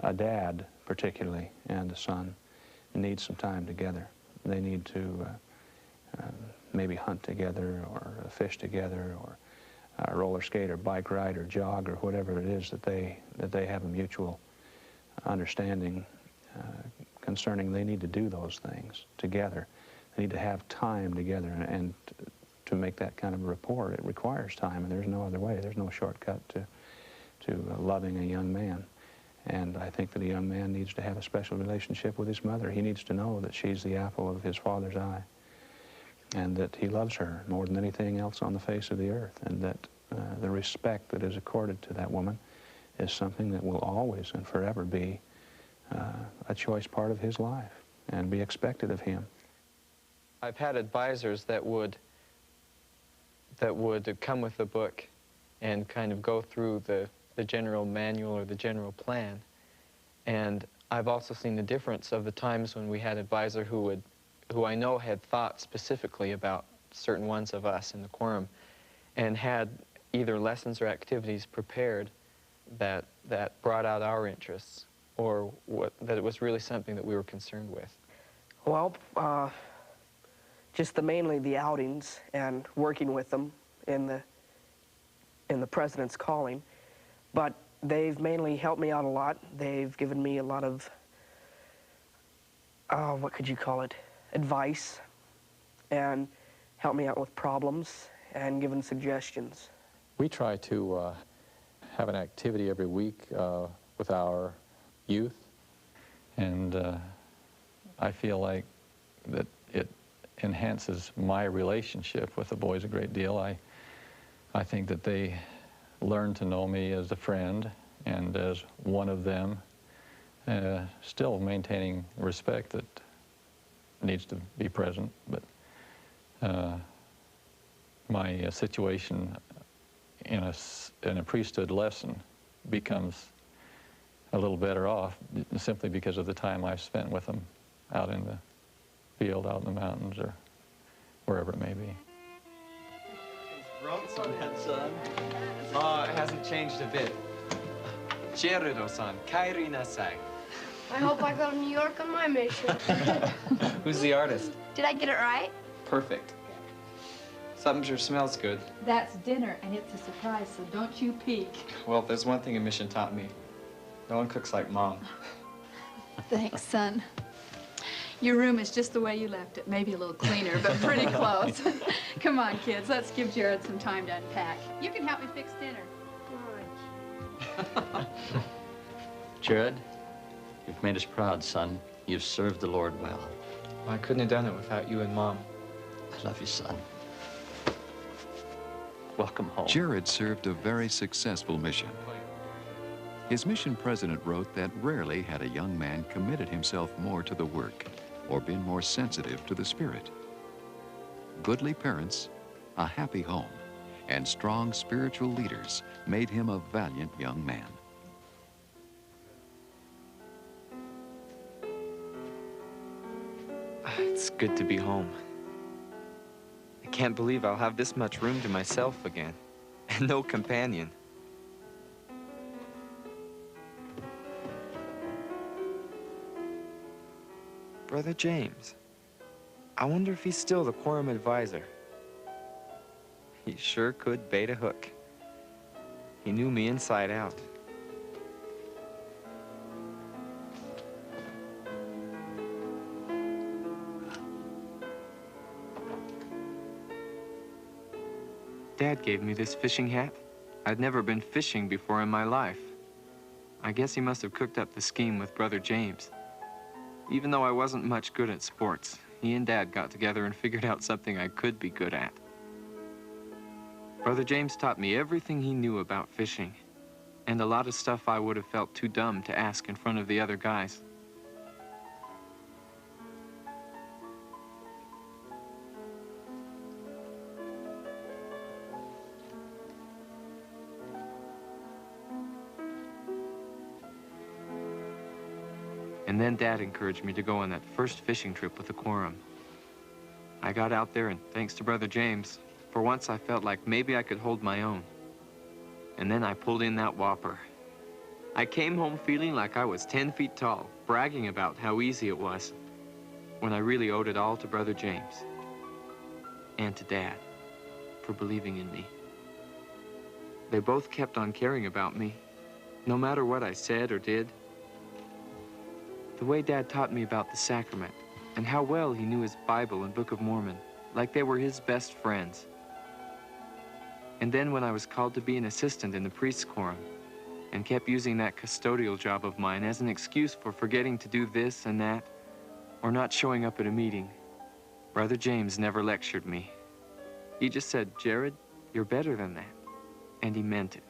a dad, particularly, and a son need some time together. They need to maybe hunt together, or fish together, or roller skate, or bike ride, or jog, or whatever it is that they have a mutual understanding concerning. They need to do those things together. They need to have time together, and to make that kind of rapport, it requires time, and there's no other way. There's no shortcut to loving a young man. And I think that a young man needs to have a special relationship with his mother. He needs to know that she's the apple of his father's eye, and that he loves her more than anything else on the face of the earth, and that the respect that is accorded to that woman is something that will always and forever be a choice part of his life and be expected of him. I've had advisors that would come with the book and kind of go through the general manual or the general plan. And I've also seen the difference of the times when we had an advisor who I know had thought specifically about certain ones of us in the quorum, and had either lessons or activities prepared that brought out our interests, or that it was really something that we were concerned with. Well, just mainly the outings and working with them in the President's calling. But they've mainly helped me out a lot. They've given me a lot of, what could you call it, advice, and helped me out with problems and given suggestions. We try to have an activity every week with our youth, and I feel like that it enhances my relationship with the boys a great deal. I think that they learn to know me as a friend and as one of them, still maintaining respect that needs to be present. But my situation in a priesthood lesson becomes a little better off simply because of the time I've spent with them out in the field, out in the mountains, or wherever it may be. Wrote on that, son. Oh, it hasn't changed a bit. Cherudo-san, kairi nasai. I hope I go to New York on my mission. Who's the artist? Did I get it right? Perfect. Something sure smells good. That's dinner, and it's a surprise, so don't you peek. Well, there's one thing a mission taught me. No one cooks like Mom. Thanks, son. Your room is just the way you left it. Maybe a little cleaner, but pretty close. Come on, kids. Let's give Jared some time to unpack. You can help me fix dinner. Jared, you've made us proud, son. You've served the Lord well. I couldn't have done it without you and Mom. I love you, son. Welcome home. Jared served a very successful mission. His mission president wrote that rarely had a young man committed himself more to the work or been more sensitive to the Spirit. Goodly parents, a happy home, and strong spiritual leaders made him a valiant young man. It's good to be home. I can't believe I'll have this much room to myself again, and no companion. Brother James. I wonder if he's still the quorum advisor. He sure could bait a hook. He knew me inside out. Dad gave me this fishing hat. I'd never been fishing before in my life. I guess he must have cooked up the scheme with Brother James. Even though I wasn't much good at sports, he and Dad got together and figured out something I could be good at. Brother James taught me everything he knew about fishing, and a lot of stuff I would have felt too dumb to ask in front of the other guys. And then Dad encouraged me to go on that first fishing trip with the quorum. I got out there, and thanks to Brother James, for once I felt like maybe I could hold my own. And then I pulled in that whopper. I came home feeling like I was 10 feet tall, bragging about how easy it was, when I really owed it all to Brother James and to Dad for believing in me. They both kept on caring about me, no matter what I said or did. The way Dad taught me about the sacrament and how well he knew his Bible and Book of Mormon, like they were his best friends. And then when I was called to be an assistant in the priest's quorum and kept using that custodial job of mine as an excuse for forgetting to do this and that or not showing up at a meeting, Brother James never lectured me. He just said, "Jared, you're better than that." And he meant it.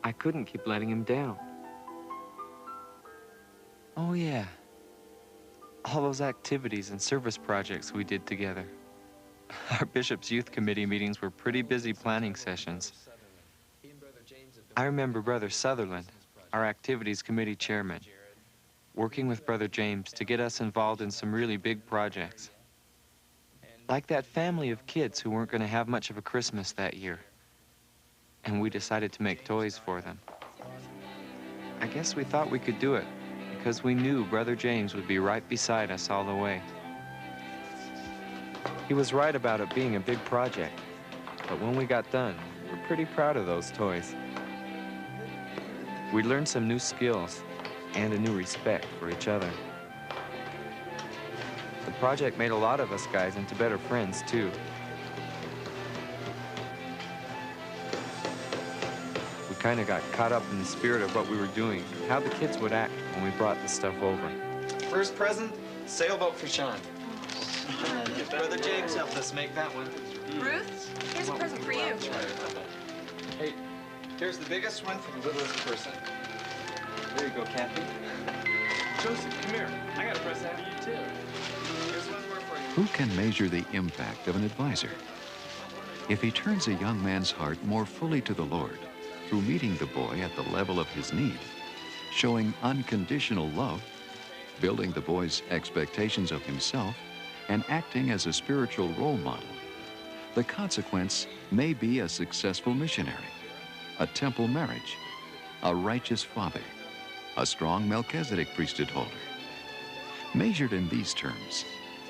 I couldn't keep letting him down. Oh yeah, all those activities and service projects we did together. Our Bishop's Youth Committee meetings were pretty busy planning sessions. I remember Brother Sutherland, our Activities Committee chairman, working with Brother James to get us involved in some really big projects. Like that family of kids who weren't going to have much of a Christmas that year. And we decided to make toys for them. I guess we thought we could do it because we knew Brother James would be right beside us all the way. He was right about it being a big project, but when we got done, we were pretty proud of those toys. We learned some new skills and a new respect for each other. The project made a lot of us guys into better friends, too. We kind of got caught up in the spirit of what we were doing, how the kids would act when we brought the stuff over. First present, sailboat for Sean. Brother James helped us make that one. Ruth, here's a present for you. Hey, here's the biggest one for the littlest person. There you go, Kathy. Joseph, come here. I got a present for you, too. Here's one more for you. Who can measure the impact of an advisor? If he turns a young man's heart more fully to the Lord through meeting the boy at the level of his need, showing unconditional love, building the boy's expectations of himself, and acting as a spiritual role model, the consequence may be a successful missionary, a temple marriage, a righteous father, a strong Melchizedek priesthood holder. Measured in these terms,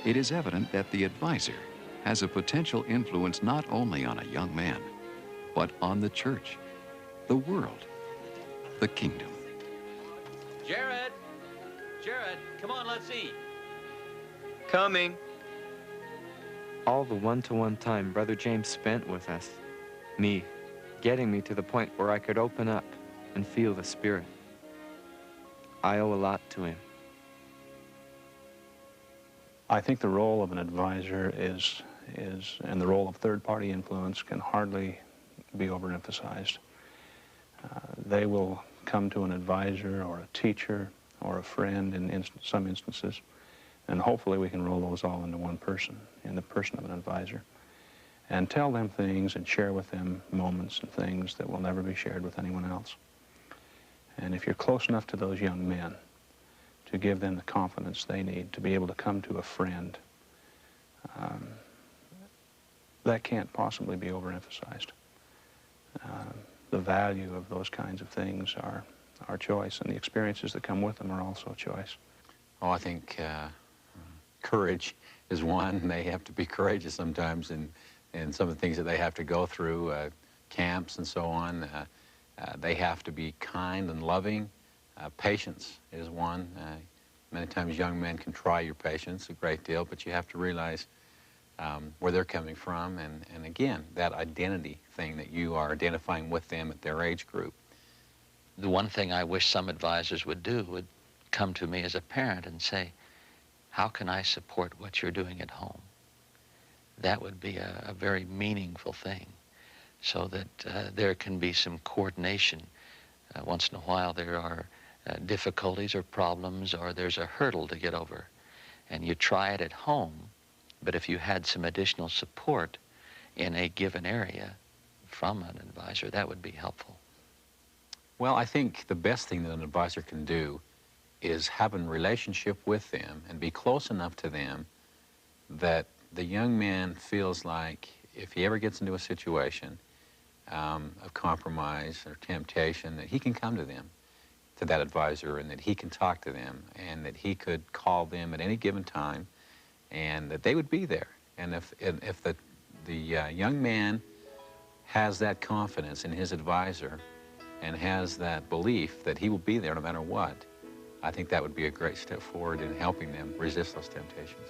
it is evident that the advisor has a potential influence not only on a young man, but on the church, the world, the kingdom. Jared! Jared, come on, let's eat. Coming. All the one-to-one time Brother James spent with us, me, getting me to the point where I could open up and feel the Spirit. I owe a lot to him. I think the role of an advisor is and the role of third-party influence can hardly be overemphasized. They will come to an advisor or a teacher or a friend in some instances, and hopefully we can roll those all into one person, in the person of an advisor, and tell them things and share with them moments and things that will never be shared with anyone else. And if you're close enough to those young men to give them the confidence they need to be able to come to a friend, that can't possibly be overemphasized. The value of those kinds of things are choice, and the experiences that come with them are also choice. Oh, I think courage is one. They have to be courageous sometimes in some of the things that they have to go through, camps and so on. They have to be kind and loving. Patience is one. Many times young men can try your patience a great deal, but you have to realize where they're coming from, and again, that identity thing that you are identifying with them at their age group. The one thing I wish some advisors would do would come to me as a parent and say, how can I support what you're doing at home? That would be a very meaningful thing, so that there can be some coordination. Once in a while there are difficulties or problems, or there's a hurdle to get over, and you try it at home, but if you had some additional support in a given area from an advisor, that would be helpful. Well, I think the best thing that an advisor can do is have a relationship with them and be close enough to them that the young man feels like if he ever gets into a situation, of compromise or temptation, that he can come to them, to that advisor, and that he can talk to them, and that he could call them at any given time, and that they would be there. And if the young man has that confidence in his advisor and has that belief that he will be there no matter what, I think that would be a great step forward in helping them resist those temptations.